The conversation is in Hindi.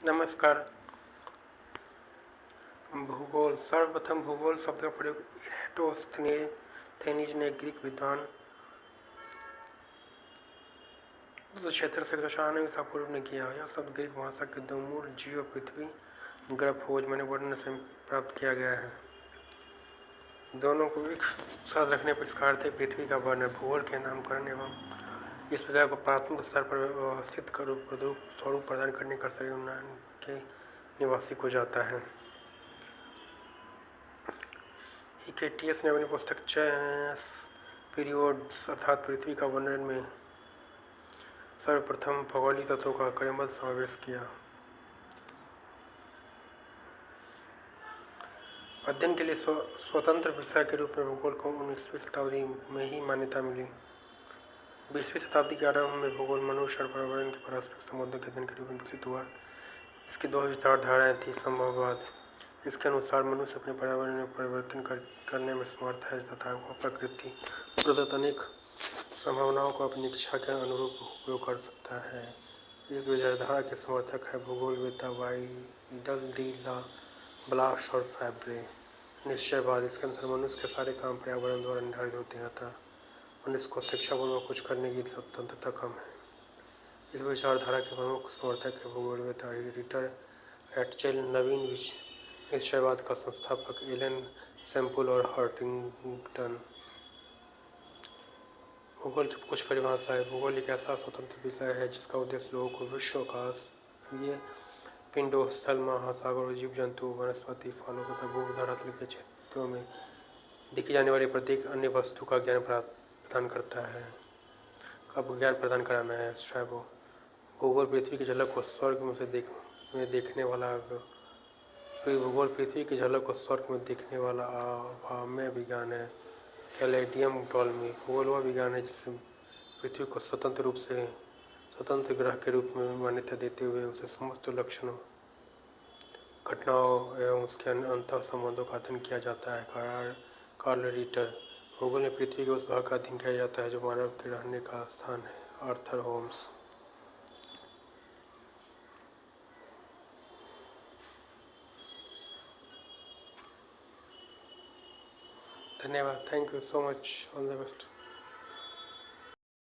नमस्कार। भूगोल। सर्वप्रथम भूगोल शब्द का प्रयोग इरेटोस्थेनीज ने ग्रीक विद्वान 276 से 196 ईसा पूर्व ने किया। यह शब्द ग्रीक भाषा के दो मूल जीव पृथ्वी ग्रह खोज मैंने वर्णन से प्राप्त किया गया है। दोनों को एक साथ रखने पर इसका अर्थ है पृथ्वी का वर्णन। भूगोल के नामकरण एवं इस विचार को प्राथमिक स्तर पर व्यवस्थित कर स्वरूप प्रदान करने का श्रेय यूनान के निवासी को जाता है। हिकेटियस ने अपनी पुस्तक चेस पीरियोड्स अर्थात पृथ्वी का वर्णन में सर्वप्रथम भौगोलिक तत्वों का क्रमबद्ध समावेश किया। अध्ययन के लिए स्वतंत्र विषय के रूप में भूगोल को 19वीं शताब्दी में ही मान्यता मिली। 20वीं शताब्दी के आरंभ में भूगोल मनुष्य और पर्यावरण के पारस्परिक संबंधों के अध्ययन के रूप में विकसित हुआ। इसकी दो विचारधाराएं थी। संभववाद, इसके अनुसार मनुष्य अपने पर्यावरण में परिवर्तन करने में समर्थ है तथा वह प्रकृति प्रदत्त अनेक संभावनाओं को अपनी इच्छा के अनुरूप उपयोग कर सकता है। इस विचारधारा के समर्थक है भूगोलवेत्ता वाइडल डी ला ब्लाश और फैब्रे। निश्चयवाद, इसके अनुसार मनुष्य के सारे काम पर्यावरण द्वारा निर्धारित होते हैं अतः मनुष्य को शिक्षापूर्वक कुछ करने की स्वतंत्रता कम है। इस विचारधारा के प्रमुख समर्थक है भूगोलवेत्ता रिटर एटचेल। नवीन निश्चयवाद का संस्थापक एलन सैम्पल और हर्टिंगटन। भूगोल की कुछ परिभाषाएं। भूगोल एक ऐसा स्वतंत्र विषय है जिसका उद्देश्य लोगों को विश्व आकाशीय पिंडों, स्थल, महासागर और जीव जंतु, वनस्पति, फलों तथा भूधरातल के क्षेत्रों में देखी जाने वाली प्रत्येक अन्य वस्तु का ज्ञान प्रदान कराना है। भूगोल पृथ्वी की झलक को स्वर्ग में देखने वाला अभाम्य विज्ञान है। Caladium Ptolemy. भूगोल वह विज्ञान है जिससे पृथ्वी को स्वतंत्र ग्रह के रूप में मान्यता देते हुए उसे समस्त लक्षणों, घटनाओं एवं उसके अंतः संबंधों का अध्ययन किया जाता है। Carl Ritter. भूगोल में पृथ्वी के उस भाग का अध्ययन किया जाता है जो मानव के रहने का स्थान है। Arthur Holmes. धन्यवाद। Thank you so much. All the best.